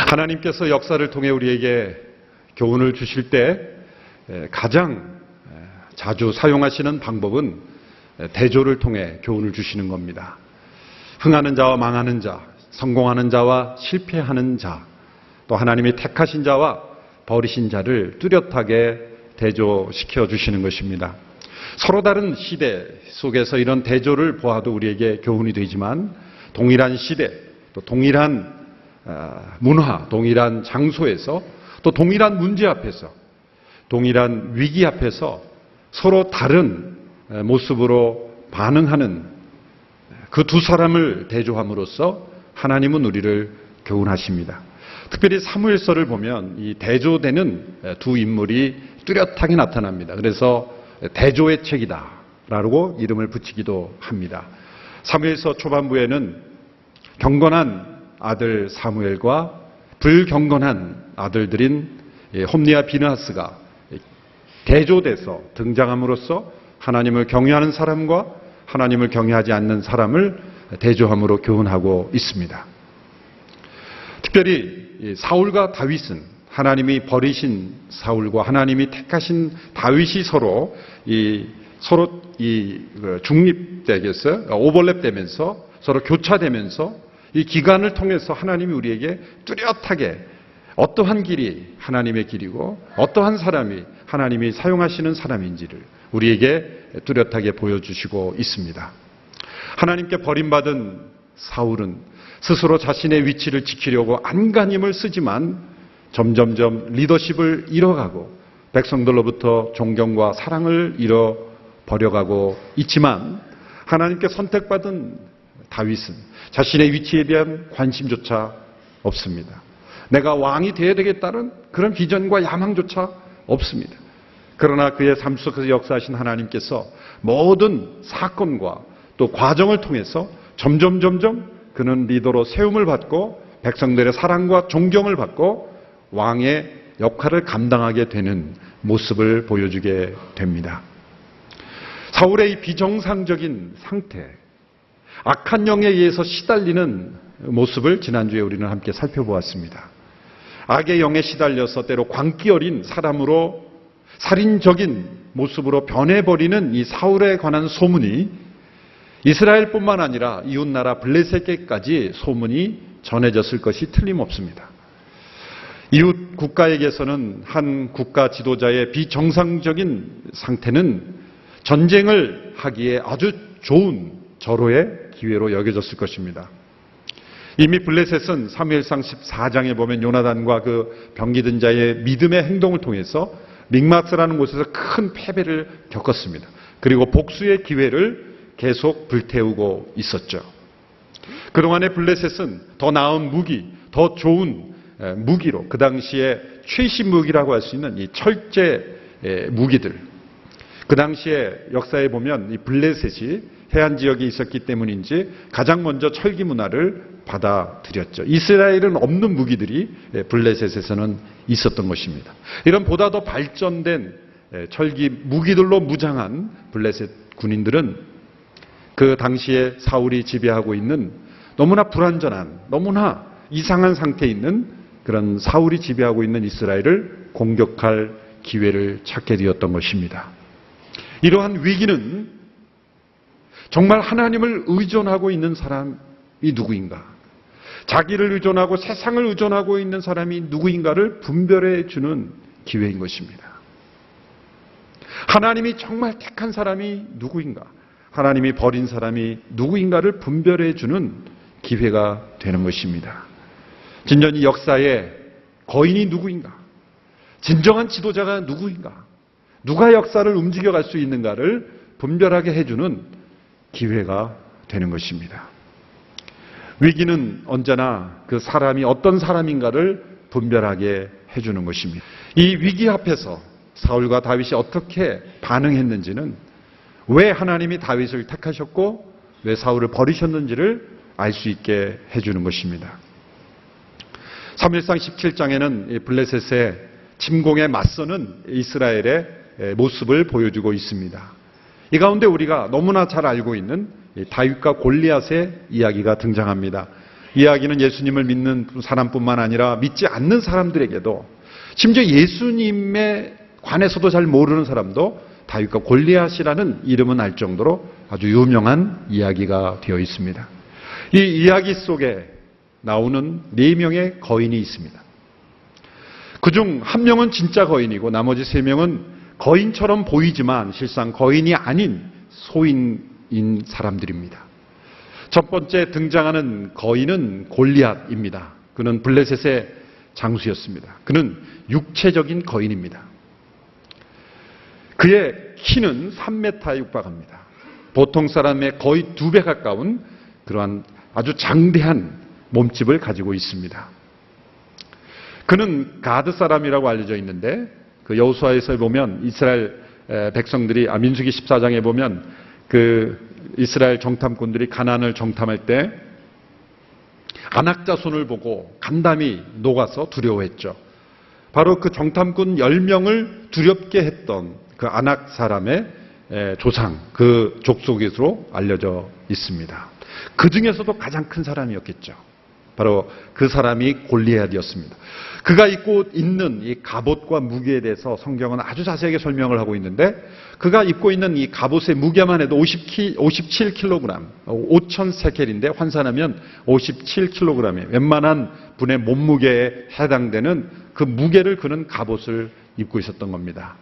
하나님께서 역사를 통해 우리에게 교훈을 주실 때 가장 자주 사용하시는 방법은 대조를 통해 교훈을 주시는 겁니다. 흥하는 자와 망하는 자, 성공하는 자와 실패하는 자, 또 하나님이 택하신 자와 버리신 자를 뚜렷하게 대조시켜 주시는 것입니다. 서로 다른 시대 속에서 이런 대조를 보아도 우리에게 교훈이 되지만 동일한 시대, 또 동일한 문화, 동일한 장소에서 또 동일한 문제 앞에서 동일한 위기 앞에서 서로 다른 모습으로 반응하는 그 두 사람을 대조함으로써 하나님은 우리를 교훈하십니다. 특별히 사무엘서를 보면 이 대조되는 두 인물이 뚜렷하게 나타납니다. 그래서 대조의 책이다라고 이름을 붙이기도 합니다. 사무엘서 초반부에는 경건한 아들 사무엘과 불경건한 아들들인 홈리와 비느하스가 대조돼서 등장함으로써 하나님을 경외하는 사람과 하나님을 경외하지 않는 사람을 대조함으로 교훈하고 있습니다. 특별히 사울과 다윗은 하나님이 버리신 사울과 하나님이 택하신 다윗이 서로 중립되겠어요. 오버랩되면서 서로 교차되면서 이 기간을 통해서 하나님이 우리에게 뚜렷하게 어떠한 길이 하나님의 길이고 어떠한 사람이 하나님이 사용하시는 사람인지를 우리에게 뚜렷하게 보여주시고 있습니다. 하나님께 버림받은 사울은 스스로 자신의 위치를 지키려고 안간힘을 쓰지만 점점점 리더십을 잃어가고 백성들로부터 존경과 사랑을 잃어버려가고 있지만 하나님께 선택받은 다윗은 자신의 위치에 대한 관심조차 없습니다. 내가 왕이 되어야 되겠다는 그런 비전과 야망조차 없습니다. 그러나 그의 삶 속에서 역사하신 하나님께서 모든 사건과 또 과정을 통해서 점점 그는 리더로 세움을 받고 백성들의 사랑과 존경을 받고 왕의 역할을 감당하게 되는 모습을 보여주게 됩니다. 사울의 이 비정상적인 상태, 악한 영에 의해서 시달리는 모습을 지난주에 우리는 함께 살펴보았습니다. 악의 영에 시달려서 때로 광기 어린 사람으로 살인적인 모습으로 변해버리는 이 사울에 관한 소문이 이스라엘뿐만 아니라 이웃나라 블레셋에게까지 소문이 전해졌을 것이 틀림없습니다. 이웃 국가에게서는 한 국가 지도자의 비정상적인 상태는 전쟁을 하기에 아주 좋은 절호의 기회로 여겨졌을 것입니다. 이미 블레셋은 사무엘상 14장에 보면 요나단과 그 병기든 자의 믿음의 행동을 통해서 믹마스라는 곳에서 큰 패배를 겪었습니다. 그리고 복수의 기회를 계속 불태우고 있었죠. 그동안의 블레셋은 더 나은 무기, 더 좋은 무기로 그 당시에 최신 무기라고 할 수 있는 이 철제 무기들, 그 당시에 역사에 보면 이 블레셋이 해안 지역에 있었기 때문인지 가장 먼저 철기 문화를 받아들였죠. 이스라엘은 없는 무기들이 블레셋에서는 있었던 것입니다. 이런 보다 더 발전된 철기 무기들로 무장한 블레셋 군인들은 그 당시에 사울이 지배하고 있는 너무나 불완전한, 너무나 이상한 상태에 있는 그런 사울이 지배하고 있는 이스라엘을 공격할 기회를 찾게 되었던 것입니다. 이러한 위기는 정말 하나님을 의존하고 있는 사람이 누구인가? 자기를 의존하고 세상을 의존하고 있는 사람이 누구인가를 분별해 주는 기회인 것입니다. 하나님이 정말 택한 사람이 누구인가? 하나님이 버린 사람이 누구인가를 분별해 주는 기회가 되는 것입니다. 진전이 역사의 거인이 누구인가? 진정한 지도자가 누구인가? 누가 역사를 움직여갈 수 있는가를 분별하게 해주는 기회가 되는 것입니다. 위기는 언제나 그 사람이 어떤 사람인가를 분별하게 해주는 것입니다. 이 위기 앞에서 사울과 다윗이 어떻게 반응했는지는 왜 하나님이 다윗을 택하셨고 왜 사울을 버리셨는지를 알 수 있게 해주는 것입니다. 사무엘상 17장에는 블레셋의 침공에 맞서는 이스라엘의 모습을 보여주고 있습니다. 이 가운데 우리가 너무나 잘 알고 있는 다윗과 골리앗의 이야기가 등장합니다. 이야기는 예수님을 믿는 사람뿐만 아니라 믿지 않는 사람들에게도, 심지어 예수님에 관해서도 잘 모르는 사람도 다윗과 골리앗이라는 이름은 알 정도로 아주 유명한 이야기가 되어 있습니다. 이 이야기 속에 나오는 4명의 거인이 있습니다. 그중 한 명은 진짜 거인이고 나머지 3명은 거인처럼 보이지만 실상 거인이 아닌 소인인 사람들입니다. 첫 번째 등장하는 거인은 골리앗입니다. 그는 블레셋의 장수였습니다. 그는 육체적인 거인입니다. 그의 키는 3m에 육박합니다. 보통 사람의 거의 2배 가까운 그러한 아주 장대한 몸집을 가지고 있습니다. 그는 가드 사람이라고 알려져 있는데, 그 여호수아에서 보면 이스라엘 백성들이, 민수기 14장에 보면 그 이스라엘 정탐꾼들이 가나안을 정탐할 때 아낙 자손을 보고 간담이 녹아서 두려워했죠. 바로 그 정탐꾼 10명을 두렵게 했던 그 아낙 사람의 조상, 그 족속으로 알려져 있습니다. 그 중에서도 가장 큰 사람이었겠죠. 바로 그 사람이 골리앗이었습니다. 그가 입고 있는 이 갑옷과 무게에 대해서 성경은 아주 자세하게 설명을 하고 있는데, 그가 입고 있는 이 갑옷의 무게만 해도 57kg, 5,000세켈인데 환산하면 57kg이에요. 웬만한 분의 몸무게에 해당되는 그 무게를 그는 갑옷을 입고 있었던 겁니다.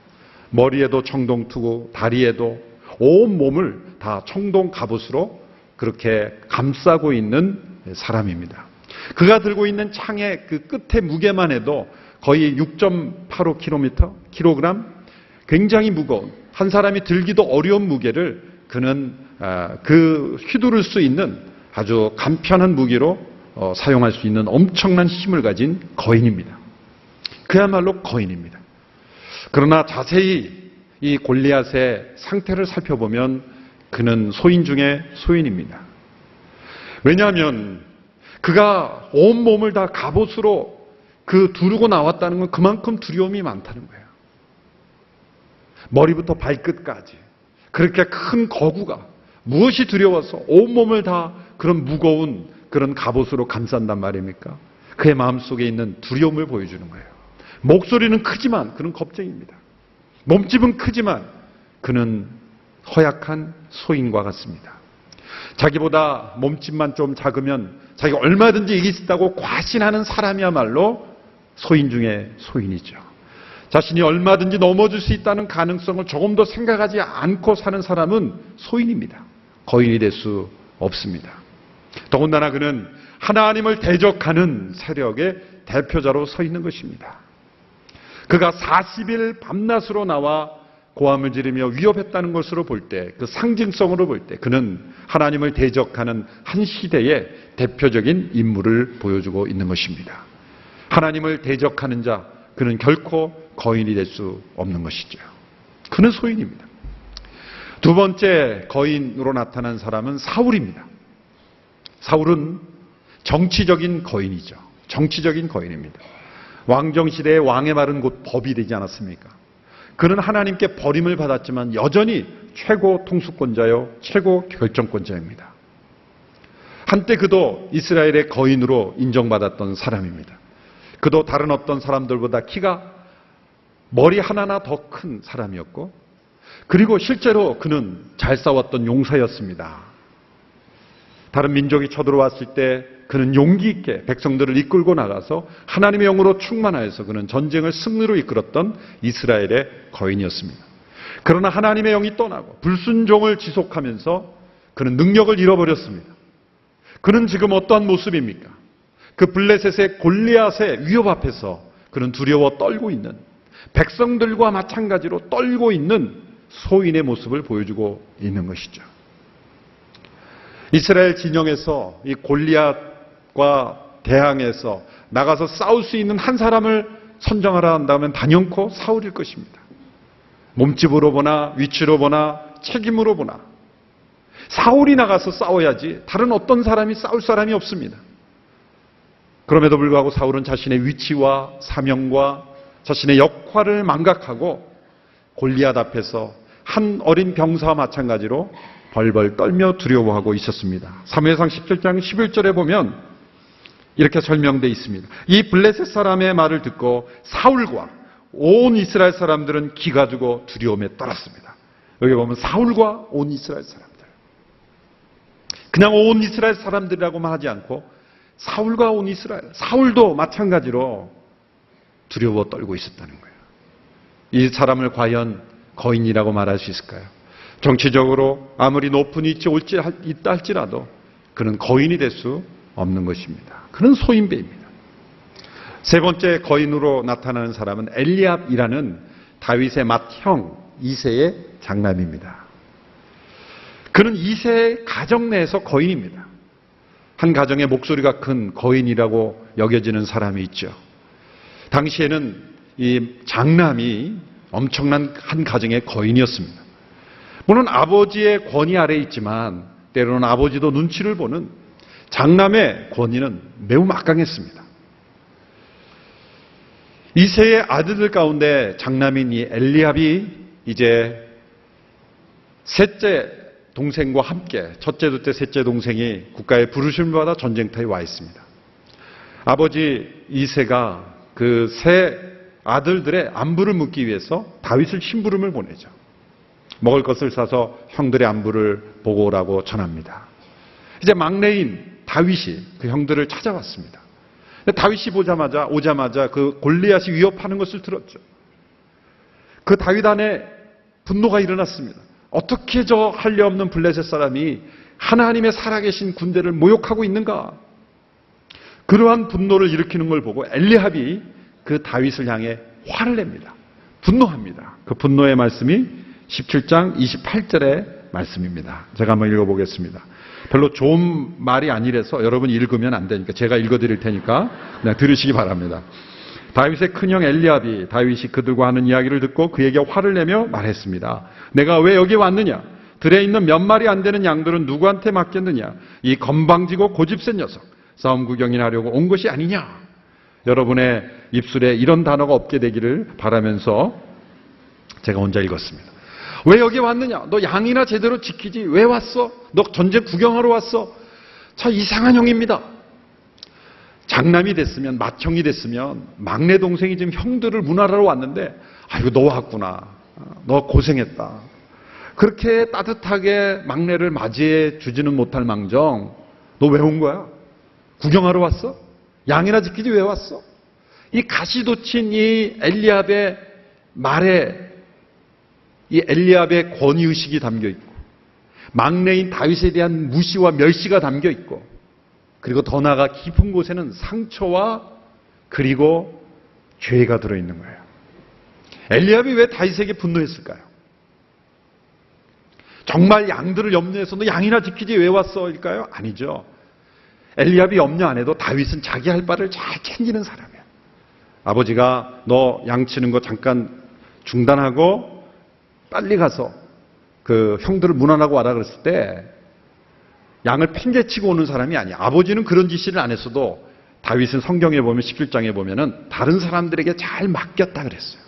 머리에도 청동투구, 다리에도 온 몸을 다 청동 갑옷으로 그렇게 감싸고 있는 사람입니다. 그가 들고 있는 창의 그 끝의 무게만 해도 거의 6.85kg, 굉장히 무거운, 한 사람이 들기도 어려운 무게를 그는 그 휘두를 수 있는 아주 간편한 무기로 사용할 수 있는 엄청난 힘을 가진 거인입니다. 그야말로 거인입니다. 그러나 자세히 이 골리앗의 상태를 살펴보면 그는 소인 중에 소인입니다. 왜냐하면 그가 온몸을 다 갑옷으로 두르고 나왔다는 건 그만큼 두려움이 많다는 거예요. 머리부터 발끝까지 그렇게 큰 거구가 무엇이 두려워서 온몸을 다 그런 무거운 그런 갑옷으로 감싼단 말입니까? 그의 마음속에 있는 두려움을 보여주는 거예요. 목소리는 크지만 그는 겁쟁입니다. 몸집은 크지만 그는 허약한 소인과 같습니다. 자기보다 몸집만 좀 작으면 자기가 얼마든지 이길 수 있다고 과신하는 사람이야말로 소인 중에 소인이죠. 자신이 얼마든지 넘어질 수 있다는 가능성을 조금 더 생각하지 않고 사는 사람은 소인입니다. 거인이 될 수 없습니다. 더군다나 그는 하나님을 대적하는 세력의 대표자로 서 있는 것입니다. 그가 40일 밤낮으로 나와 고함을 지르며 위협했다는 것으로 볼 때, 그 상징성으로 볼 때 그는 하나님을 대적하는 한 시대의 대표적인 인물을 보여주고 있는 것입니다. 하나님을 대적하는 자, 그는 결코 거인이 될 수 없는 것이죠. 그는 소인입니다. 두 번째 거인으로 나타난 사람은 사울입니다. 사울은 정치적인 거인이죠. 정치적인 거인입니다. 왕정시대의 왕의 말은 곧 법이 되지 않았습니까? 그는 하나님께 버림을 받았지만 여전히 최고 통수권자요, 최고 결정권자입니다. 한때 그도 이스라엘의 거인으로 인정받았던 사람입니다. 그도 다른 어떤 사람들보다 키가 머리 하나나 더 큰 사람이었고, 그리고 실제로 그는 잘 싸웠던 용사였습니다. 다른 민족이 쳐들어왔을 때 그는 용기 있게 백성들을 이끌고 나가서 하나님의 영으로 충만하여서 그는 전쟁을 승리로 이끌었던 이스라엘의 거인이었습니다. 그러나 하나님의 영이 떠나고 불순종을 지속하면서 그는 능력을 잃어버렸습니다. 그는 지금 어떠한 모습입니까? 그 블레셋의 골리앗의 위협 앞에서 그는 두려워 떨고 있는, 백성들과 마찬가지로 떨고 있는 소인의 모습을 보여주고 있는 것이죠. 이스라엘 진영에서 이 골리앗과 대항해서 나가서 싸울 수 있는 한 사람을 선정하라 한다면 단연코 사울일 것입니다. 몸집으로 보나 위치로 보나 책임으로 보나 사울이 나가서 싸워야지 다른 어떤 사람이 싸울 사람이 없습니다. 그럼에도 불구하고 사울은 자신의 위치와 사명과 자신의 역할을 망각하고 골리앗 앞에서 한 어린 병사와 마찬가지로 벌벌 떨며 두려워하고 있었습니다. 사무엘상 17장 11절에 보면 이렇게 설명되어 있습니다. 이 블레셋 사람의 말을 듣고 사울과 온 이스라엘 사람들은 기가 죽어 두려움에 떨었습니다. 여기 보면 사울과 온 이스라엘 사람들. 그냥 온 이스라엘 사람들이라고만 하지 않고 사울과 온 이스라엘, 사울도 마찬가지로 두려워 떨고 있었다는 거예요. 이 사람을 과연 거인이라고 말할 수 있을까요? 정치적으로 아무리 높은 위치에 있다 할지라도 그는 거인이 될 수 없는 것입니다. 그는 소인배입니다. 세 번째 거인으로 나타나는 사람은 엘리압이라는 다윗의 맏형 이새의 장남입니다. 그는 이새의 가정 내에서 거인입니다. 한 가정의 목소리가 큰 거인이라고 여겨지는 사람이 있죠. 당시에는 이 장남이 엄청난 한 가정의 거인이었습니다. 물론 아버지의 권위 아래에 있지만 때로는 아버지도 눈치를 보는 장남의 권위는 매우 막강했습니다. 이새의 아들들 가운데 장남인 이 엘리압이 이제 셋째 동생과 함께 첫째, 둘째, 셋째 동생이 국가의 부르심을 받아 전쟁터에 와 있습니다. 아버지 이새가 그 세 아들들의 안부를 묻기 위해서 다윗을 심부름을 보내죠. 먹을 것을 사서 형들의 안부를 보고 오라고 전합니다. 이제 막내인 다윗이 그 형들을 찾아왔습니다. 다윗이 오자마자 그 골리앗이 위협하는 것을 들었죠. 그 다윗 안에 분노가 일어났습니다. 어떻게 저 할례 없는 블레셋 사람이 하나님의 살아계신 군대를 모욕하고 있는가? 그러한 분노를 일으키는 걸 보고 엘리압이 그 다윗을 향해 화를 냅니다. 분노합니다. 그 분노의 말씀이 17장 28절의 말씀입니다. 제가 한번 읽어보겠습니다. 별로 좋은 말이 아니라서 여러분이 읽으면 안 되니까 제가 읽어드릴 테니까 그냥 들으시기 바랍니다. 다윗의 큰형 엘리압이 다윗이 그들과 하는 이야기를 듣고 그에게 화를 내며 말했습니다. 내가 왜 여기 왔느냐? 들에 있는 몇 마리 안 되는 양들은 누구한테 맡겼느냐? 이 건방지고 고집센 녀석, 싸움 구경이나 하려고 온 것이 아니냐? 여러분의 입술에 이런 단어가 없게 되기를 바라면서 제가 혼자 읽었습니다. 왜 여기 왔느냐? 너 양이나 제대로 지키지 왜 왔어? 너 전쟁 구경하러 왔어? 참 이상한 형입니다. 장남이 됐으면, 맏형이 됐으면 막내 동생이 지금 형들을 문화하러 왔는데 아이고 너 왔구나. 너 고생했다. 그렇게 따뜻하게 막내를 맞이해 주지는 못할 망정 너 왜 온 거야? 구경하러 왔어? 양이나 지키지 왜 왔어? 이 가시돋친 이 엘리압의 말에 이 엘리압의 권위의식이 담겨 있고 막내인 다윗에 대한 무시와 멸시가 담겨 있고 그리고 더 나아가 깊은 곳에는 상처와 그리고 죄가 들어있는 거예요. 엘리압이 왜 다윗에게 분노했을까요? 정말 양들을 염려해서 너 양이나 지키지 왜 왔어? 일까요? 아니죠. 엘리압이 염려 안 해도 다윗은 자기 할 바를 잘 챙기는 사람이야. 아버지가 너 양 치는 거 잠깐 중단하고 빨리 가서 그 형들을 문안하고 와라 그랬을 때 양을 팽개치고 오는 사람이 아니야. 아버지는 그런 지시를 안 했어도 다윗은 성경에 보면 17장에 보면은 다른 사람들에게 잘 맡겼다 그랬어요.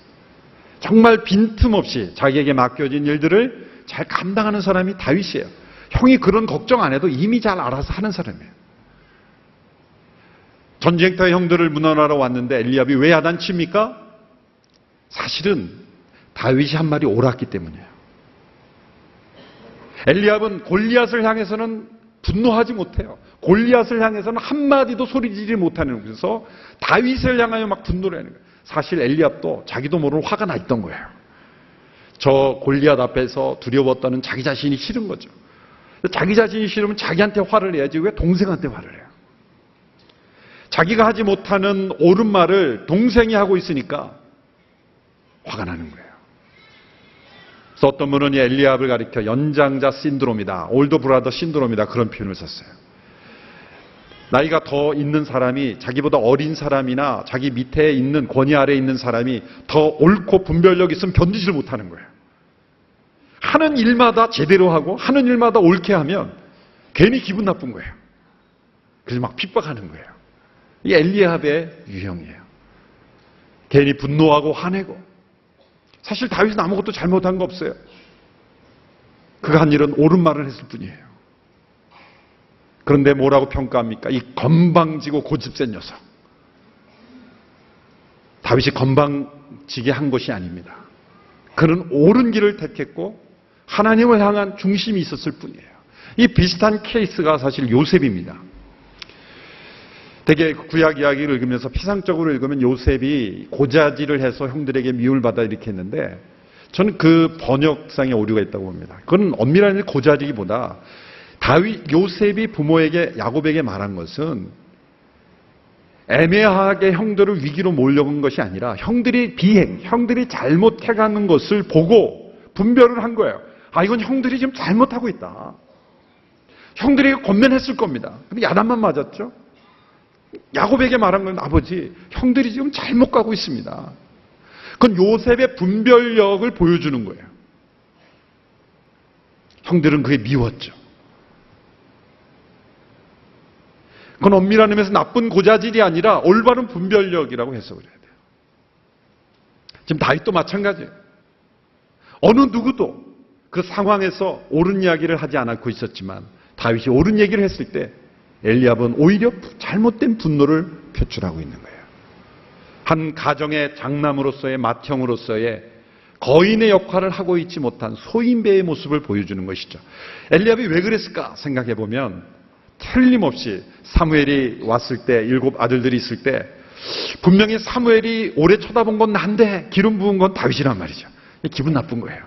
정말 빈틈없이 자기에게 맡겨진 일들을 잘 감당하는 사람이 다윗이에요. 형이 그런 걱정 안 해도 이미 잘 알아서 하는 사람이에요. 전쟁터에 형들을 문안하러 왔는데 엘리압이 왜 야단칩니까? 사실은 다윗이 한 말이 옳았기 때문이에요. 엘리압은 골리앗을 향해서는 분노하지 못해요. 골리앗을 향해서는 한마디도 소리지르지 못하는 곳에서 다윗을 향하여 막 분노를 하는 거예요. 사실 엘리압도 자기도 모르는 화가 나 있던 거예요. 저 골리앗 앞에서 두려웠다는 자기 자신이 싫은 거죠. 자기 자신이 싫으면 자기한테 화를 내야지 왜 동생한테 화를 해요? 자기가 하지 못하는 옳은 말을 동생이 하고 있으니까 화가 나는 거예요. 그래서 어떤 분은 이 엘리압을 가리켜 연장자 신드롬이다. 올더 브라더 신드롬이다. 그런 표현을 썼어요. 나이가 더 있는 사람이 자기보다 어린 사람이나 자기 밑에 있는 권위 아래에 있는 사람이 더 옳고 분별력 있으면 견디질 못하는 거예요. 하는 일마다 제대로 하고 하는 일마다 옳게 하면 괜히 기분 나쁜 거예요. 그래서 막 핍박하는 거예요. 이게 엘리압의 유형이에요. 괜히 분노하고 화내고. 사실 다윗은 아무것도 잘못한 거 없어요. 그가 한 일은 옳은 말을 했을 뿐이에요. 그런데 뭐라고 평가합니까? 이 건방지고 고집센 녀석. 다윗이 건방지게 한 것이 아닙니다. 그는 옳은 길을 택했고 하나님을 향한 중심이 있었을 뿐이에요. 이 비슷한 케이스가 사실 요셉입니다. 되게 구약 이야기를 읽으면서 피상적으로 읽으면 요셉이 고자질을 해서 형들에게 미움을 받아 이렇게 했는데, 저는 그 번역상에 오류가 있다고 봅니다. 그건 엄밀한 고자질기보다 요셉이 부모에게, 야곱에게 말한 것은 애매하게 형들을 위기로 몰려온 것이 아니라 형들이 잘못해가는 것을 보고 분별을 한 거예요. 아, 이건 형들이 지금 잘못하고 있다. 형들이 권면했을 겁니다. 근데 야단만 맞았죠. 야곱에게 말한 건, 아버지, 형들이 지금 잘못 가고 있습니다. 그건 요셉의 분별력을 보여주는 거예요. 형들은 그게 미웠죠. 그건 엄밀한 의미에서 나쁜 고자질이 아니라 올바른 분별력이라고 해석을 해야 돼요. 지금 다윗도 마찬가지예요. 어느 누구도 그 상황에서 옳은 이야기를 하지 않고 있었지만 다윗이 옳은 얘기를 했을 때 엘리압은 오히려 잘못된 분노를 표출하고 있는 거예요. 한 가정의 장남으로서의 맏형으로서의 거인의 역할을 하고 있지 못한 소인배의 모습을 보여주는 것이죠. 엘리압이 왜 그랬을까 생각해 보면 틀림없이 사무엘이 왔을 때, 7 아들들이 있을 때 분명히 사무엘이 오래 쳐다본 건 난데 기름 부은 건 다윗이란 말이죠. 기분 나쁜 거예요.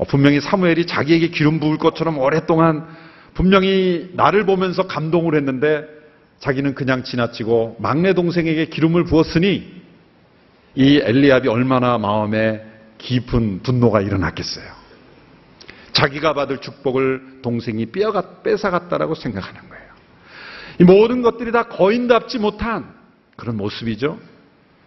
분명히 사무엘이 자기에게 기름 부을 것처럼 오랫동안 분명히 나를 보면서 감동을 했는데 자기는 그냥 지나치고 막내 동생에게 기름을 부었으니 이 엘리압이 얼마나 마음에 깊은 분노가 일어났겠어요. 자기가 받을 축복을 동생이 뺏어갔다라고 생각하는 거예요. 이 모든 것들이 다 거인답지 못한 그런 모습이죠.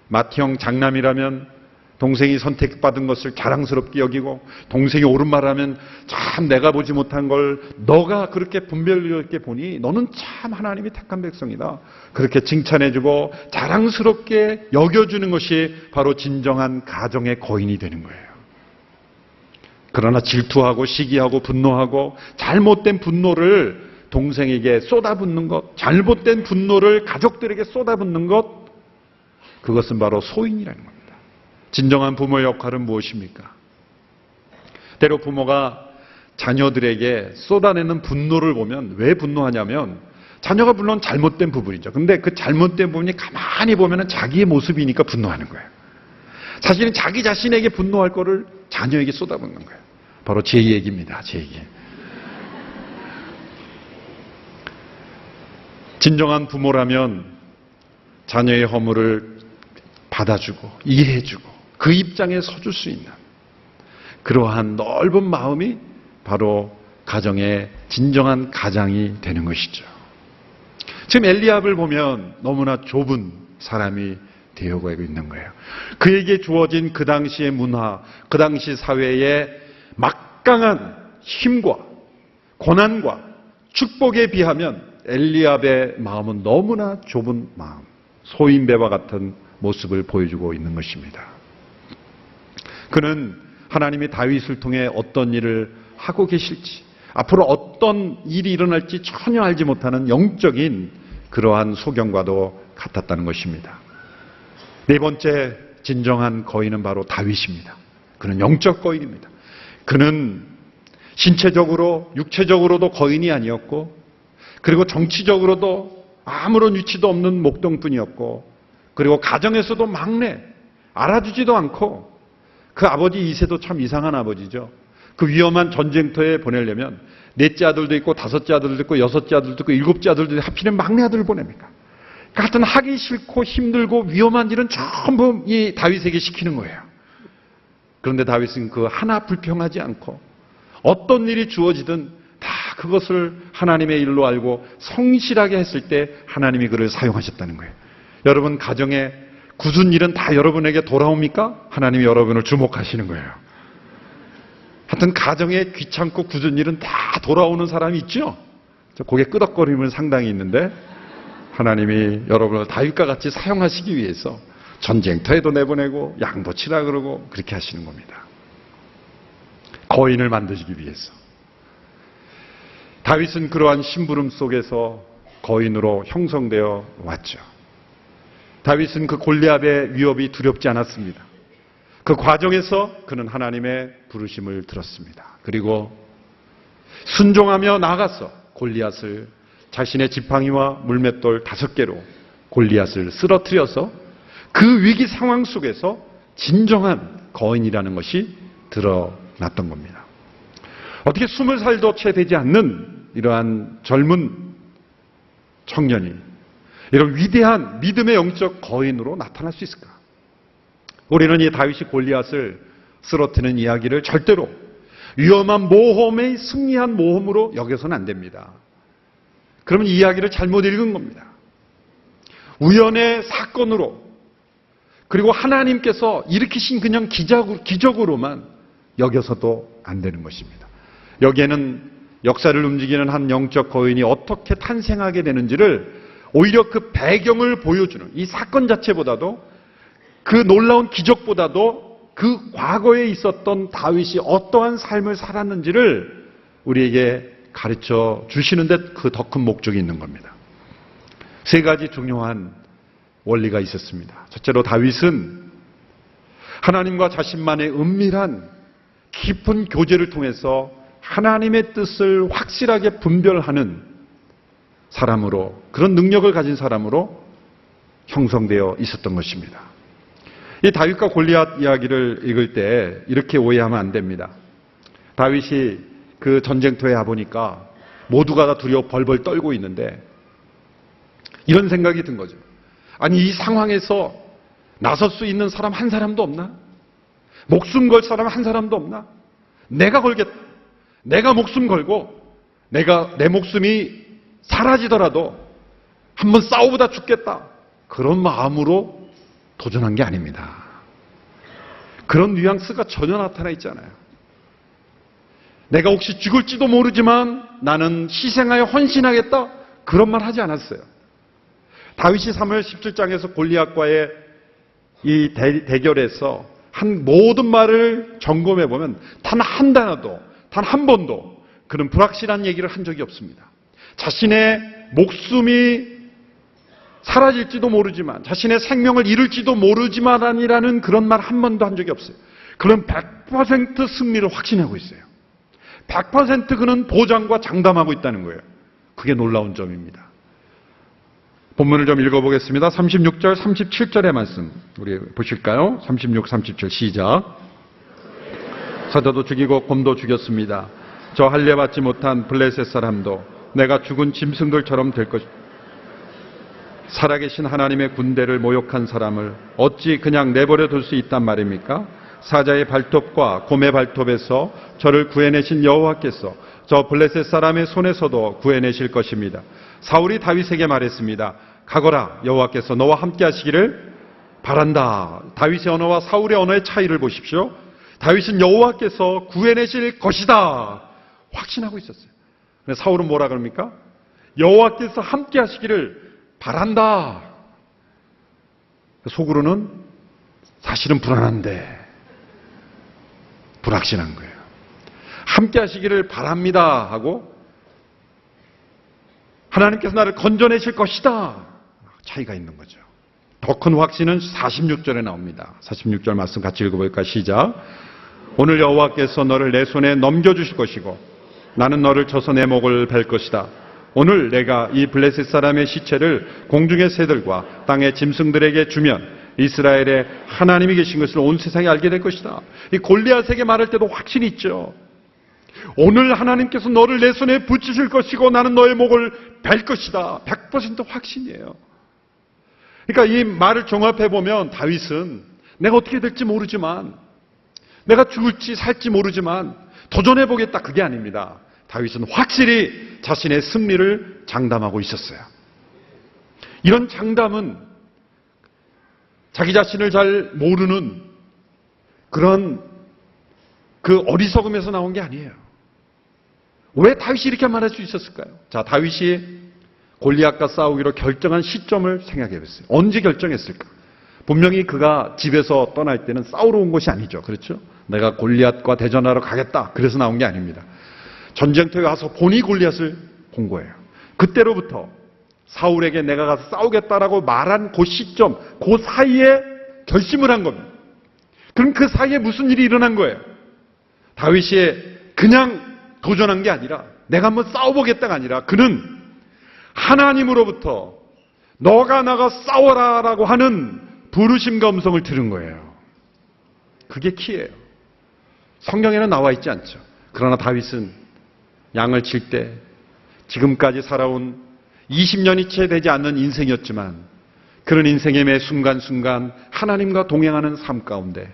맏형 장남이라면 동생이 선택받은 것을 자랑스럽게 여기고, 동생이 옳은 말하면 참 내가 보지 못한 걸 너가 그렇게 분별력 있게 보니 너는 참 하나님이 택한 백성이다. 그렇게 칭찬해주고 자랑스럽게 여겨주는 것이 바로 진정한 가정의 거인이 되는 거예요. 그러나 질투하고 시기하고 분노하고 잘못된 분노를 동생에게 쏟아붓는 것, 잘못된 분노를 가족들에게 쏟아붓는 것, 그것은 바로 소인이라는 겁니다. 진정한 부모의 역할은 무엇입니까? 때로 부모가 자녀들에게 쏟아내는 분노를 보면 왜 분노하냐면 자녀가 물론 잘못된 부분이죠. 근데 그 잘못된 부분이 가만히 보면 자기의 모습이니까 분노하는 거예요. 사실은 자기 자신에게 분노할 거를 자녀에게 쏟아붓는 거예요. 바로 제 얘기입니다. 제 얘기. 진정한 부모라면 자녀의 허물을 받아주고 이해해주고 그 입장에 서줄 수 있는 그러한 넓은 마음이 바로 가정의 진정한 가장이 되는 것이죠. 지금 엘리압을 보면 너무나 좁은 사람이 되어가고 있는 거예요. 그에게 주어진 그 당시의 문화, 그 당시 사회의 막강한 힘과 고난과 축복에 비하면 엘리압의 마음은 너무나 좁은 마음, 소인배와 같은 모습을 보여주고 있는 것입니다. 그는 하나님이 다윗을 통해 어떤 일을 하고 계실지, 앞으로 어떤 일이 일어날지 전혀 알지 못하는 영적인 그러한 소경과도 같았다는 것입니다. 네 번째 진정한 거인은 바로 다윗입니다. 그는 영적 거인입니다. 그는 신체적으로, 육체적으로도 거인이 아니었고, 그리고 정치적으로도 아무런 위치도 없는 목동뿐이었고, 그리고 가정에서도 막내, 알아주지도 않고, 그 아버지 이세도 참 이상한 아버지죠. 그 위험한 전쟁터에 보내려면 넷째 아들도 있고, 다섯째 아들도 있고, 여섯째 아들도 있고, 일곱째 아들도 있고, 하필이면 막내 아들을 보냅니까? 하여튼 하기 싫고 힘들고 위험한 일은 전부 이 다윗에게 시키는 거예요. 그런데 다윗은 그 하나 불평하지 않고 어떤 일이 주어지든 다 그것을 하나님의 일로 알고 성실하게 했을 때 하나님이 그를 사용하셨다는 거예요. 여러분 가정에 굳은 일은 다 여러분에게 돌아옵니까? 하나님이 여러분을 주목하시는 거예요. 하여튼 가정에 귀찮고 굳은 일은 다 돌아오는 사람이 있죠? 저 고개 끄덕거림은 상당히 있는데 하나님이 여러분을 다윗과 같이 사용하시기 위해서 전쟁터에도 내보내고 양도 치라 그러고 그렇게 하시는 겁니다. 거인을 만드시기 위해서. 다윗은 그러한 심부름 속에서 거인으로 형성되어 왔죠. 다윗은 그 골리앗의 위협이 두렵지 않았습니다. 그 과정에서 그는 하나님의 부르심을 들었습니다. 그리고 순종하며 나아가서 골리앗을 자신의 지팡이와 물맷돌 5개로 골리앗을 쓰러뜨려서 그 위기 상황 속에서 진정한 거인이라는 것이 드러났던 겁니다. 어떻게 20살도 채 되지 않는 이러한 젊은 청년이 이런 위대한 믿음의 영적 거인으로 나타날 수 있을까? 우리는 이 다윗이 골리앗을 쓰러뜨리는 이야기를 절대로 위험한 모험에 승리한 모험으로 여겨서는 안 됩니다. 그러면 이 이야기를 잘못 읽은 겁니다. 우연의 사건으로 그리고 하나님께서 일으키신 그냥 기적으로만 여겨서도 안 되는 것입니다. 여기에는 역사를 움직이는 한 영적 거인이 어떻게 탄생하게 되는지를 오히려 그 배경을 보여주는 이 사건 자체보다도 그 놀라운 기적보다도 그 과거에 있었던 다윗이 어떠한 삶을 살았는지를 우리에게 가르쳐 주시는데 그 더 큰 목적이 있는 겁니다. 3가지 중요한 원리가 있었습니다. 첫째로 다윗은 하나님과 자신만의 은밀한 깊은 교제를 통해서 하나님의 뜻을 확실하게 분별하는 사람으로, 그런 능력을 가진 사람으로 형성되어 있었던 것입니다. 이 다윗과 골리앗 이야기를 읽을 때 이렇게 오해하면 안 됩니다. 다윗이 그 전쟁터에 가보니까 모두가 다 두려워 벌벌 떨고 있는데 이런 생각이 든 거죠. 아니, 이 상황에서 나설 수 있는 사람 한 사람도 없나? 목숨 걸 사람 한 사람도 없나? 내가 걸겠다. 내가 목숨 걸고 내 목숨이 사라지더라도 한번 싸워보다 죽겠다. 그런 마음으로 도전한 게 아닙니다. 그런 뉘앙스가 전혀 나타나 있잖아요. 내가 혹시 죽을지도 모르지만 나는 희생하여 헌신하겠다. 그런 말 하지 않았어요. 다윗이 사무엘 17장에서 골리앗과의 이 대결에서 한 모든 말을 점검해 보면 단 한 단어도, 단 한 번도 그런 불확실한 얘기를 한 적이 없습니다. 자신의 목숨이 사라질지도 모르지만, 자신의 생명을 잃을지도 모르지만이라는 그런 말 한 번도 한 적이 없어요. 그런 100% 승리를 확신하고 있어요. 100% 그는 보장과 장담하고 있다는 거예요. 그게 놀라운 점입니다. 본문을 좀 읽어보겠습니다. 36절, 37절의 말씀 우리 보실까요? 36, 37 시작. 사자도 죽이고 곰도 죽였습니다. 저 할례받지 못한 블레셋 사람도 내가 죽은 짐승들처럼 될 것입니다. 살아계신 하나님의 군대를 모욕한 사람을 어찌 그냥 내버려 둘 수 있단 말입니까? 사자의 발톱과 곰의 발톱에서 저를 구해내신 여호와께서 저 블레셋 사람의 손에서도 구해내실 것입니다. 사울이 다윗에게 말했습니다. 가거라, 여호와께서 너와 함께 하시기를 바란다. 다윗의 언어와 사울의 언어의 차이를 보십시오. 다윗은 여호와께서 구해내실 것이다 확신하고 있었어요. 사울은 뭐라 그럽니까? 여호와께서 함께 하시기를 바란다. 속으로는 사실은 불안한데 불확신한 거예요. 함께 하시기를 바랍니다 하고 하나님께서 나를 건져내실 것이다. 차이가 있는 거죠. 더 큰 확신은 46절에 나옵니다. 46절 말씀 같이 읽어볼까요? 시작. 오늘 여호와께서 너를 내 손에 넘겨주실 것이고 나는 너를 쳐서 내 목을 벨 것이다. 오늘 내가 이 블레셋 사람의 시체를 공중의 새들과 땅의 짐승들에게 주면 이스라엘에 하나님이 계신 것을 온 세상이 알게 될 것이다. 이 골리앗에게 말할 때도 확신이 있죠. 오늘 하나님께서 너를 내 손에 붙이실 것이고 나는 너의 목을 벨 것이다. 100% 확신이에요. 그러니까 이 말을 종합해보면 다윗은 내가 어떻게 될지 모르지만, 내가 죽을지 살지 모르지만 도전해보겠다, 그게 아닙니다. 다윗은 확실히 자신의 승리를 장담하고 있었어요. 이런 장담은 자기 자신을 잘 모르는 그런 그 어리석음에서 나온 게 아니에요. 왜 다윗이 이렇게 말할 수 있었을까요? 자, 다윗이 골리앗과 싸우기로 결정한 시점을 생각해 보세요. 언제 결정했을까? 분명히 그가 집에서 떠날 때는 싸우러 온 것이 아니죠. 그렇죠? 내가 골리앗과 대전하러 가겠다. 그래서 나온 게 아닙니다. 전쟁터에 와서 보니 골리앗을 본 거예요. 그때로부터 사울에게 내가 가서 싸우겠다라고 말한 그 시점, 그 사이에 결심을 한 겁니다. 그럼 그 사이에 무슨 일이 일어난 거예요? 다윗이 그냥 도전한 게 아니라 내가 한번 싸워보겠다가 아니라 그는 하나님으로부터 너가 나가 싸워라라고 하는 부르심과 음성을 들은 거예요. 그게 키예요. 성경에는 나와 있지 않죠. 그러나 다윗은 양을 칠 때 지금까지 살아온 20년이 채 되지 않는 인생이었지만 그런 인생의 매 순간순간 하나님과 동행하는 삶 가운데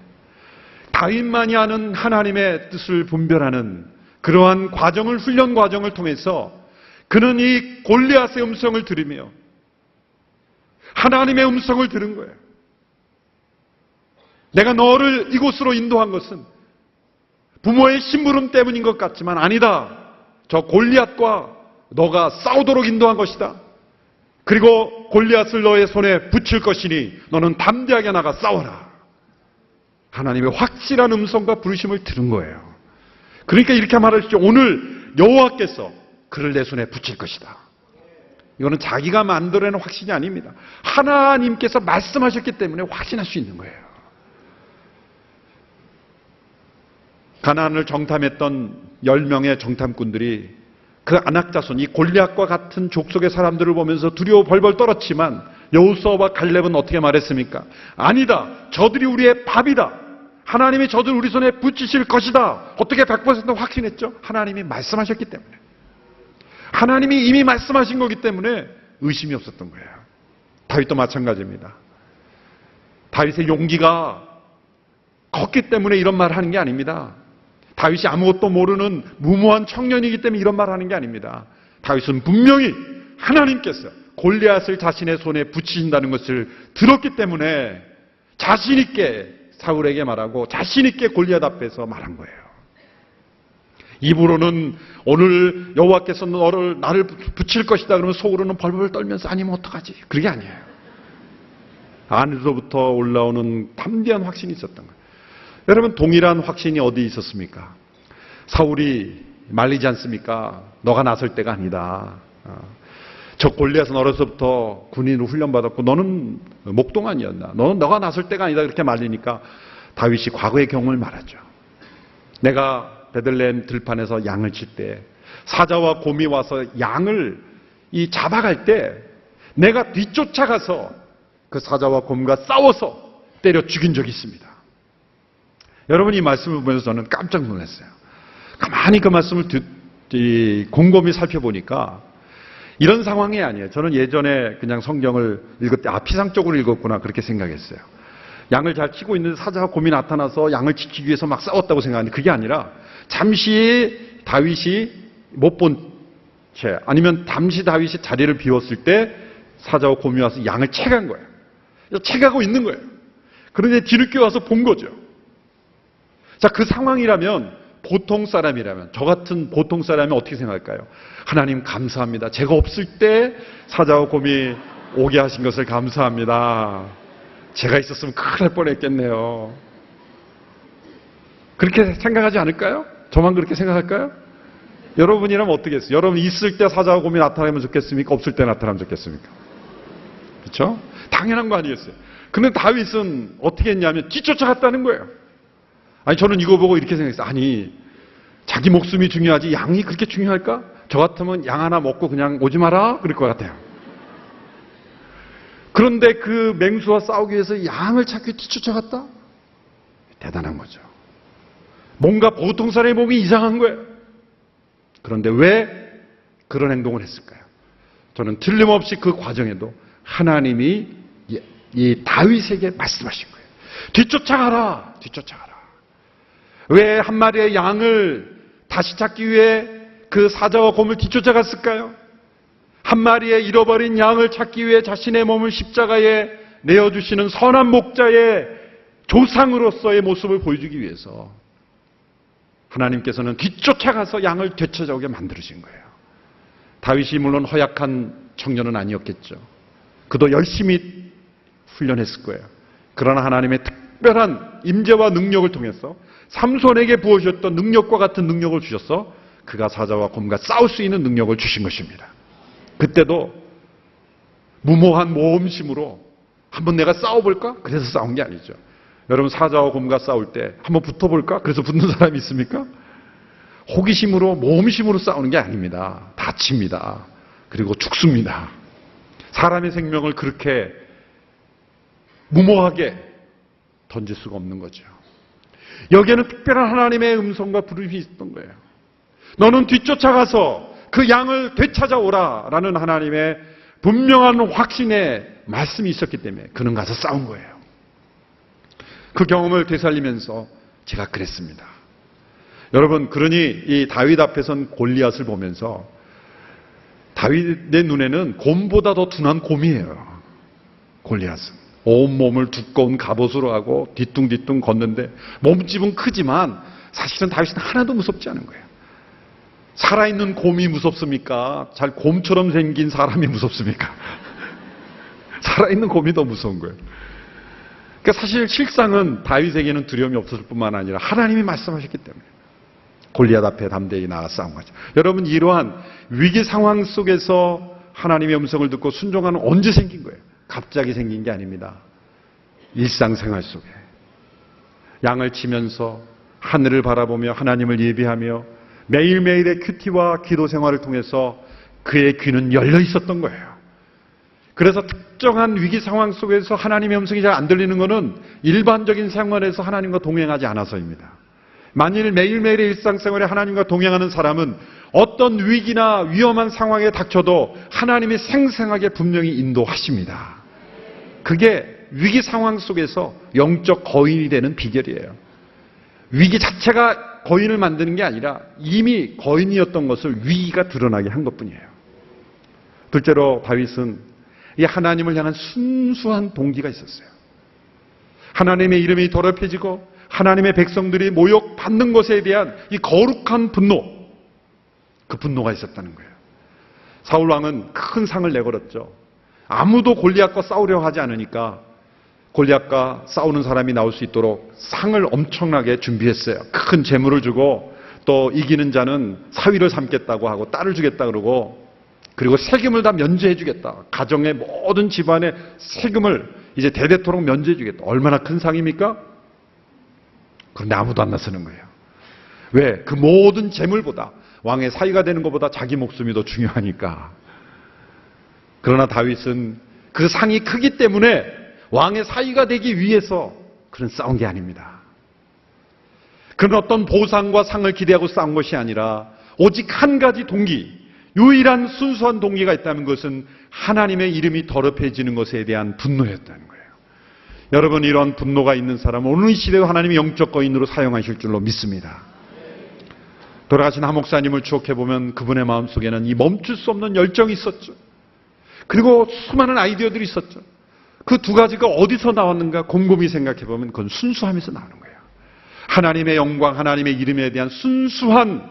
다윗만이 아는 하나님의 뜻을 분별하는 그러한 과정을, 훈련 과정을 통해서 그는 이 골리앗의 음성을 들으며 하나님의 음성을 들은 거예요. 내가 너를 이곳으로 인도한 것은 부모의 심부름 때문인 것 같지만 아니다. 저 골리앗과 너가 싸우도록 인도한 것이다. 그리고 골리앗을 너의 손에 붙일 것이니 너는 담대하게 나가 싸워라. 하나님의 확실한 음성과 부르심을 들은 거예요. 그러니까 이렇게 말하시죠. 오늘 여호와께서 그를 내 손에 붙일 것이다. 이거는 자기가 만들어내는 확신이 아닙니다. 하나님께서 말씀하셨기 때문에 확신할 수 있는 거예요. 가나안을 정탐했던 10명의 정탐꾼들이 그 안악자손, 이 골리앗과 같은 족속의 사람들을 보면서 두려워 벌벌 떨었지만 여호수아와 갈렙은 어떻게 말했습니까? 아니다. 저들이 우리의 밥이다. 하나님이 저들 우리 손에 붙이실 것이다. 어떻게 100% 확신했죠? 하나님이 말씀하셨기 때문에. 하나님이 이미 말씀하신 거기 때문에 의심이 없었던 거예요. 다윗도 마찬가지입니다. 다윗의 용기가 컸기 때문에 이런 말을 하는 게 아닙니다. 다윗이 아무것도 모르는 무모한 청년이기 때문에 이런 말을 하는 게 아닙니다. 다윗은 분명히 하나님께서 골리앗을 자신의 손에 붙이신다는 것을 들었기 때문에 자신 있게 사울에게 말하고 자신 있게 골리앗 앞에서 말한 거예요. 입으로는 오늘 여호와께서 나를 붙일 것이다 그러면 속으로는 벌벌 떨면서 아니면 어떡하지? 그게 아니에요. 안에서부터 올라오는 담대한 확신이 있었던 거예요. 여러분, 동일한 확신이 어디 있었습니까? 사울이 말리지 않습니까? 너가 나설 때가 아니다. 저 골리앗은 어려서부터 군인으로 훈련받았고 너는 목동안이었나? 너가 나설 때가 아니다. 그렇게 말리니까 다윗이 과거의 경험을 말하죠. 내가 베들레헴 들판에서 양을 칠 때 사자와 곰이 와서 양을 잡아갈 때 내가 뒤쫓아가서 그 사자와 곰과 싸워서 때려 죽인 적이 있습니다. 여러분, 이 말씀을 보면서 저는 깜짝 놀랐어요. 가만히 그 말씀을 곰곰이 살펴보니까 이런 상황이 아니에요. 저는 예전에 그냥 성경을 읽을 때 피상적으로 읽었구나 그렇게 생각했어요. 양을 잘 치고 있는데 사자와 곰이 나타나서 양을 지키기 위해서 막 싸웠다고 생각하는데 그게 아니라 잠시 다윗이 못 본 채 아니면 잠시 다윗이 자리를 비웠을 때 사자와 곰이 와서 양을 채간 거예요. 채가고 있는 거예요. 그런데 뒤늦게 와서 본 거죠. 자, 그 상황이라면 보통 사람이라면 저 같은 보통 사람이 어떻게 생각할까요? 하나님 감사합니다. 제가 없을 때 사자와 곰이 오게 하신 것을 감사합니다. 제가 있었으면 큰일 날 뻔했겠네요. 그렇게 생각하지 않을까요? 저만 그렇게 생각할까요? 여러분이라면 어떻게 했어요? 여러분 있을 때 사자와 곰이 나타나면 좋겠습니까? 없을 때 나타나면 좋겠습니까? 그렇죠? 당연한 거 아니겠어요? 근데 다윗은 어떻게 했냐면 뒤쫓아갔다는 거예요. 아니, 저는 이거 보고 이렇게 생각했어요. 아니, 자기 목숨이 중요하지 양이 그렇게 중요할까? 저 같으면 양 하나 먹고 그냥 오지 마라 그럴 것 같아요. 그런데 그 맹수와 싸우기 위해서 양을 찾기 뒤쫓아갔다? 대단한 거죠. 뭔가 보통 사람의 몸이 이상한 거예요. 그런데 왜 그런 행동을 했을까요? 저는 틀림없이 그 과정에도 하나님이 이 다윗에게 말씀하신 거예요. 뒤쫓아가라. 뒤쫓아가라. 왜 한 마리의 양을 다시 찾기 위해 그 사자와 곰을 뒤쫓아갔을까요? 한 마리의 잃어버린 양을 찾기 위해 자신의 몸을 십자가에 내어주시는 선한 목자의 조상으로서의 모습을 보여주기 위해서 하나님께서는 뒤쫓아가서 양을 되찾아오게 만들으신 거예요. 다윗이 물론 허약한 청년은 아니었겠죠. 그도 열심히 훈련했을 거예요. 그러나 하나님의 특별한 임재와 능력을 통해서 삼손에게 부어주셨던 능력과 같은 능력을 주셔서 그가 사자와 곰과 싸울 수 있는 능력을 주신 것입니다. 그때도 무모한 모험심으로 한번 내가 싸워볼까? 그래서 싸운 게 아니죠. 여러분 사자와 곰과 싸울 때 한번 붙어볼까? 그래서 붙는 사람이 있습니까? 호기심으로 모험심으로 싸우는 게 아닙니다. 다칩니다. 그리고 죽습니다. 사람의 생명을 그렇게 무모하게 던질 수가 없는 거죠. 여기에는 특별한 하나님의 음성과 부름이 있었던 거예요. 너는 뒤쫓아가서 그 양을 되찾아오라 라는 하나님의 분명한 확신의 말씀이 있었기 때문에 그는 가서 싸운 거예요. 그 경험을 되살리면서 제가 그랬습니다. 여러분, 그러니 이 다윗 앞에 선 골리앗을 보면서 다윗의 눈에는 곰보다 더 둔한 곰이에요. 골리앗은. 온몸을 두꺼운 갑옷으로 하고 뒤뚱뒤뚱 걷는데 몸집은 크지만 사실은 다윗은 하나도 무섭지 않은 거예요. 살아있는 곰이 무섭습니까? 잘 곰처럼 생긴 사람이 무섭습니까? 살아있는 곰이 더 무서운 거예요. 그러니까 사실 실상은 다윗에게는 두려움이 없었을 뿐만 아니라 하나님이 말씀하셨기 때문에 골리앗 앞에 담대히 나가 싸운 거죠. 여러분, 이러한 위기 상황 속에서 하나님의 음성을 듣고 순종하는 언제 생긴 거예요? 갑자기 생긴 게 아닙니다. 일상생활 속에 양을 치면서 하늘을 바라보며 하나님을 예비하며 매일매일의 큐티와 기도 생활을 통해서 그의 귀는 열려 있었던 거예요. 그래서 특정한 위기 상황 속에서 하나님의 음성이 잘 안 들리는 것은 일반적인 생활에서 하나님과 동행하지 않아서입니다. 만일 매일매일의 일상생활에 하나님과 동행하는 사람은 어떤 위기나 위험한 상황에 닥쳐도 하나님이 생생하게 분명히 인도하십니다. 그게 위기 상황 속에서 영적 거인이 되는 비결이에요. 위기 자체가 거인을 만드는 게 아니라 이미 거인이었던 것을 위기가 드러나게 한 것뿐이에요. 둘째로 다윗은 이 하나님을 향한 순수한 동기가 있었어요. 하나님의 이름이 더럽혀지고 하나님의 백성들이 모욕받는 것에 대한 이 거룩한 분노, 그 분노가 있었다는 거예요. 사울 왕은 큰 상을 내걸었죠. 아무도 골리앗과 싸우려 하지 않으니까 골리앗과 싸우는 사람이 나올 수 있도록 상을 엄청나게 준비했어요. 큰 재물을 주고 또 이기는 자는 사위를 삼겠다고 하고 딸을 주겠다 그러고 그리고 세금을 다 면제해 주겠다. 가정의 모든 집안의 세금을 이제 대대토록 면제해 주겠다. 얼마나 큰 상입니까? 그런데 아무도 안 나서는 거예요. 왜? 그 모든 재물보다 왕의 사위가 되는 것보다 자기 목숨이 더 중요하니까. 그러나 다윗은 그 상이 크기 때문에 왕의 사위가 되기 위해서 그런 싸운 게 아닙니다. 그런 어떤 보상과 상을 기대하고 싸운 것이 아니라 오직 한 가지 동기, 유일한 순수한 동기가 있다는 것은 하나님의 이름이 더럽혀지는 것에 대한 분노였다는 거예요. 여러분, 이런 분노가 있는 사람은 오늘 이 시대에 하나님이 영적 거인으로 사용하실 줄로 믿습니다. 돌아가신 하 목사님을 추억해보면 그분의 마음속에는 이 멈출 수 없는 열정이 있었죠. 그리고 수많은 아이디어들이 있었죠. 그 두 가지가 어디서 나왔는가 곰곰이 생각해보면 그건 순수함에서 나오는 거예요. 하나님의 영광, 하나님의 이름에 대한 순수한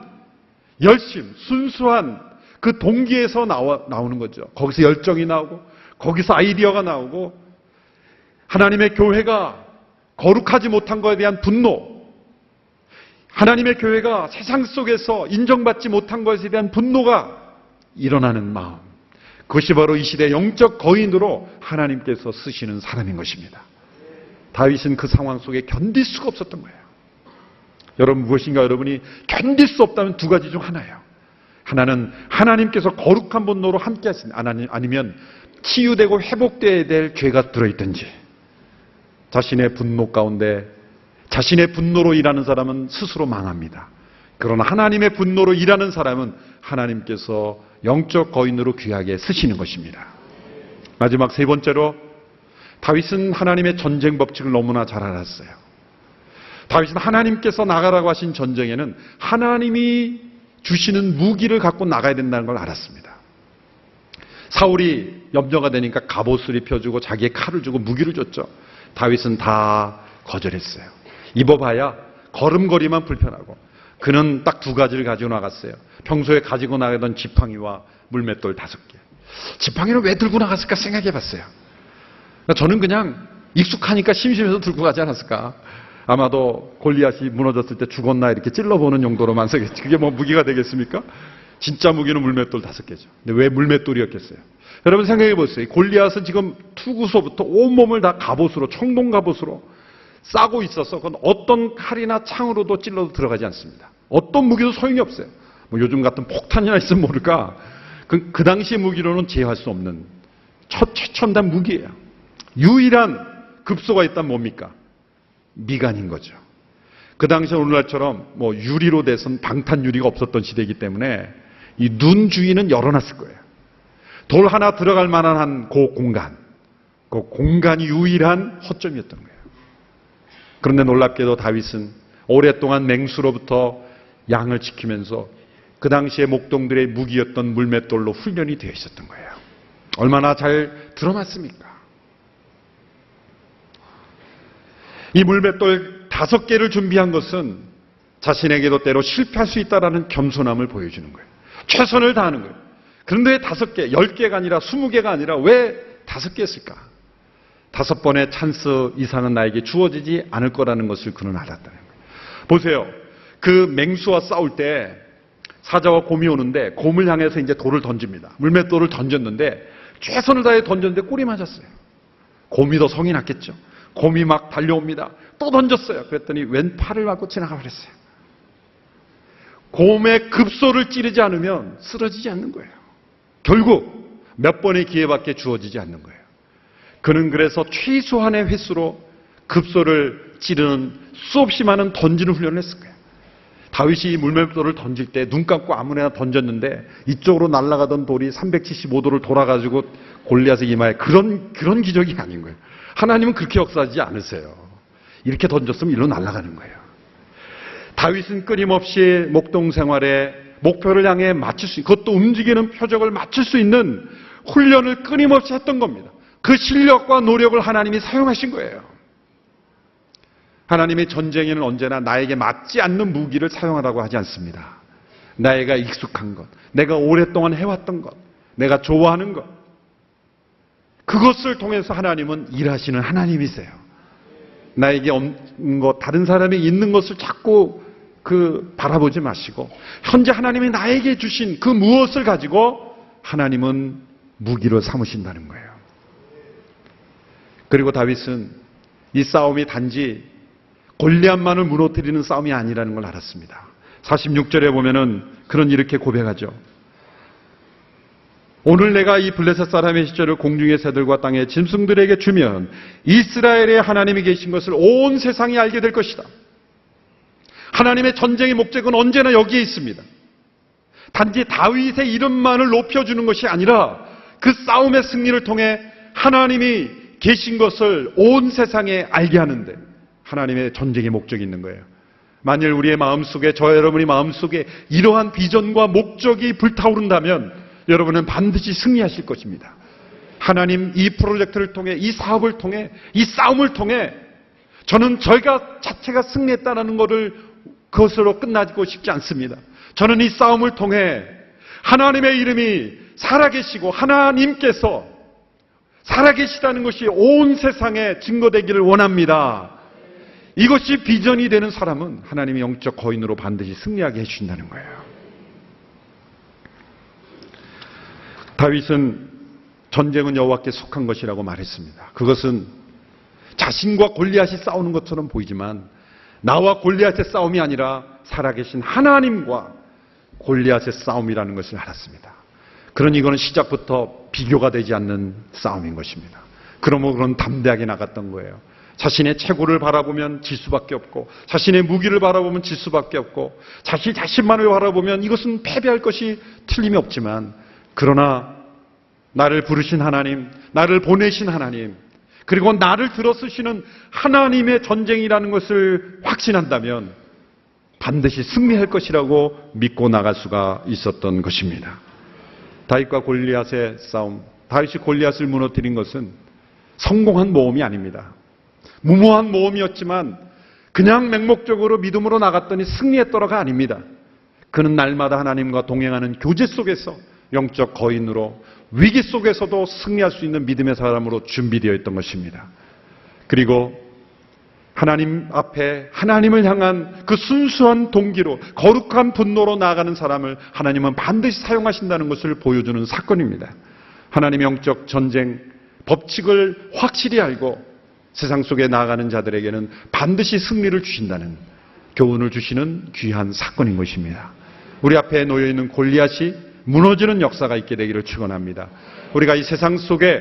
열심, 순수한 그 동기에서 나오는 거죠. 거기서 열정이 나오고 거기서 아이디어가 나오고 하나님의 교회가 거룩하지 못한 것에 대한 분노, 하나님의 교회가 세상 속에서 인정받지 못한 것에 대한 분노가 일어나는 마음, 그것이 바로 이 시대의 영적 거인으로 하나님께서 쓰시는 사람인 것입니다. 다윗은 그 상황 속에 견딜 수가 없었던 거예요. 여러분, 무엇인가 여러분이 견딜 수 없다면 두 가지 중 하나예요. 하나는 하나님께서 거룩한 분노로 함께 하신, 아니면 치유되고 회복되어야 될 죄가 들어있든지. 자신의 분노 가운데 자신의 분노로 일하는 사람은 스스로 망합니다. 그러나 하나님의 분노로 일하는 사람은 하나님께서 영적 거인으로 귀하게 쓰시는 것입니다. 마지막 세 번째로 다윗은 하나님의 전쟁 법칙을 너무나 잘 알았어요. 다윗은 하나님께서 나가라고 하신 전쟁에는 하나님이 주시는 무기를 갖고 나가야 된다는 걸 알았습니다. 사울이 염려가 되니까 갑옷을 입혀주고 자기의 칼을 주고 무기를 줬죠. 다윗은 다 거절했어요. 입어봐야 걸음걸이만 불편하고 그는 딱 두 가지를 가지고 나갔어요. 평소에 가지고 나가던 지팡이와 물맷돌 5개. 지팡이를 왜 들고 나갔을까 생각해 봤어요. 저는 그냥 익숙하니까 심심해서 들고 가지 않았을까? 아마도 골리앗이 무너졌을 때 죽었나 이렇게 찔러보는 용도로만 쓰겠지. 그게 뭐 무기가 되겠습니까? 진짜 무기는 물맷돌 5개죠. 근데 왜 물맷돌이었겠어요? 여러분 생각해 보세요. 골리앗은 지금 투구소부터 온몸을 다 갑옷으로, 청동 갑옷으로 싸고 있어서 그건 어떤 칼이나 창으로도 찔러도 들어가지 않습니다. 어떤 무기도 소용이 없어요. 뭐 요즘 같은 폭탄이나 있으면 모를까? 그 당시 무기로는 제어할 수 없는 최첨단 무기예요. 유일한 급소가 있다면 뭡니까? 미간인 거죠. 그 당시 오늘날처럼 뭐 유리로 돼선 방탄 유리가 없었던 시대이기 때문에 이 눈 주위는 열어놨을 거예요. 돌 하나 들어갈 만한 한 그 공간이 유일한 허점이었던 거예요. 그런데 놀랍게도 다윗은 오랫동안 맹수로부터 양을 지키면서 그 당시에 목동들의 무기였던 물맷돌로 훈련이 되어 있었던 거예요. 얼마나 잘 들어맞습니까? 이 물맷돌 5개를 준비한 것은 자신에게도 때로 실패할 수 있다는 겸손함을 보여주는 거예요. 최선을 다하는 거예요. 그런데 왜 5개, 10개가 아니라 20개가 아니라 왜 5개였을까? 5번의 찬스 이상은 나에게 주어지지 않을 거라는 것을 그는 알았다는 거예요. 보세요. 그 맹수와 싸울 때 사자와 곰이 오는데 곰을 향해서 이제 돌을 던집니다. 물맷돌을 던졌는데 최선을 다해 던졌는데 꿀이 맞았어요. 곰이 더 성이 났겠죠. 곰이 막 달려옵니다. 또 던졌어요. 그랬더니 왼팔을 맞고 지나가 버렸어요. 곰의 급소를 찌르지 않으면 쓰러지지 않는 거예요. 결국 몇 번의 기회밖에 주어지지 않는 거예요. 그는 그래서 최소한의 횟수로 급소를 찌르는 수없이 많은 던지는 훈련을 했을 거예요. 다윗이 물맷돌을 던질 때 눈 감고 아무나 던졌는데 이쪽으로 날아가던 돌이 375도를 돌아가지고 골리앗의 이마에 그런 기적이 아닌 거예요. 하나님은 그렇게 역사하지 않으세요. 이렇게 던졌으면 일로 날아가는 거예요. 다윗은 끊임없이 목동 생활에 목표를 향해 맞출 수 있는, 그것도 움직이는 표적을 맞출 수 있는 훈련을 끊임없이 했던 겁니다. 그 실력과 노력을 하나님이 사용하신 거예요. 하나님의 전쟁에는 언제나 나에게 맞지 않는 무기를 사용하라고 하지 않습니다. 나에게 익숙한 것, 내가 오랫동안 해왔던 것, 내가 좋아하는 것, 그것을 통해서 하나님은 일하시는 하나님이세요. 나에게 없는 것, 다른 사람이 있는 것을 자꾸 바라보지 마시고 현재 하나님이 나에게 주신 그 무엇을 가지고 하나님은 무기로 삼으신다는 거예요. 그리고 다윗은 이 싸움이 단지 골리앗만을 무너뜨리는 싸움이 아니라는 걸 알았습니다. 46절에 보면은 그런 이렇게 고백하죠. 오늘 내가 이 블레셋 사람의 시절을 공중의 새들과 땅의 짐승들에게 주면 이스라엘의 하나님이 계신 것을 온 세상이 알게 될 것이다. 하나님의 전쟁의 목적은 언제나 여기에 있습니다. 단지 다윗의 이름만을 높여주는 것이 아니라 그 싸움의 승리를 통해 하나님이 계신 것을 온 세상에 알게 하는데 하나님의 전쟁의 목적이 있는 거예요. 만일 우리의 마음속에, 저 여러분의 마음속에 이러한 비전과 목적이 불타오른다면 여러분은 반드시 승리하실 것입니다. 하나님 이 프로젝트를 통해, 이 사업을 통해, 이 싸움을 통해 저는 저희가 자체가 승리했다는 것을 그것으로 끝나고 싶지 않습니다. 저는 이 싸움을 통해 하나님의 이름이 살아계시고 하나님께서 살아계시다는 것이 온 세상에 증거되기를 원합니다. 이것이 비전이 되는 사람은 하나님의 영적 거인으로 반드시 승리하게 해주신다는 거예요. 다윗은 전쟁은 여호와께 속한 것이라고 말했습니다. 그것은 자신과 골리앗이 싸우는 것처럼 보이지만 나와 골리앗의 싸움이 아니라 살아계신 하나님과 골리앗의 싸움이라는 것을 알았습니다. 그러니 이거는 시작부터 비교가 되지 않는 싸움인 것입니다. 그러므로 그런 담대하게 나갔던 거예요. 자신의 체구를 바라보면 질 수밖에 없고, 자신의 무기를 바라보면 질 수밖에 없고, 자신만을 바라보면 이것은 패배할 것이 틀림이 없지만, 그러나 나를 부르신 하나님, 나를 보내신 하나님, 그리고 나를 들어쓰시는 하나님의 전쟁이라는 것을 확신한다면 반드시 승리할 것이라고 믿고 나갈 수가 있었던 것입니다. 다윗과 골리앗의 싸움, 다윗이 골리앗을 무너뜨린 것은 성공한 모험이 아닙니다. 무모한 모험이었지만 그냥 맹목적으로 믿음으로 나갔더니 승리했더라가 아닙니다. 그는 날마다 하나님과 동행하는 교제 속에서 영적 거인으로 위기 속에서도 승리할 수 있는 믿음의 사람으로 준비되어 있던 것입니다. 그리고 하나님 앞에 하나님을 향한 그 순수한 동기로 거룩한 분노로 나아가는 사람을 하나님은 반드시 사용하신다는 것을 보여주는 사건입니다. 하나님의 영적 전쟁 법칙을 확실히 알고 세상 속에 나아가는 자들에게는 반드시 승리를 주신다는 교훈을 주시는 귀한 사건인 것입니다. 우리 앞에 놓여있는 골리앗이 무너지는 역사가 있게 되기를 축원합니다. 우리가 이 세상 속에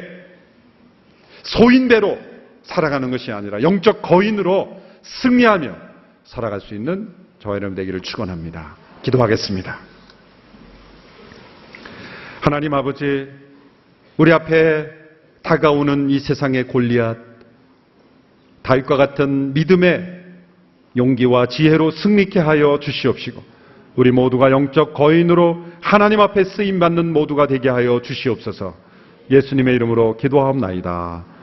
소인배로 살아가는 것이 아니라 영적 거인으로 승리하며 살아갈 수 있는 저와 여러분 되기를 축원합니다. 기도하겠습니다. 하나님 아버지, 우리 앞에 다가오는 이 세상의 골리앗, 다윗과 같은 믿음의 용기와 지혜로 승리케 하여 주시옵시고 우리 모두가 영적 거인으로 하나님 앞에 쓰임받는 모두가 되게 하여 주시옵소서. 예수님의 이름으로 기도하옵나이다.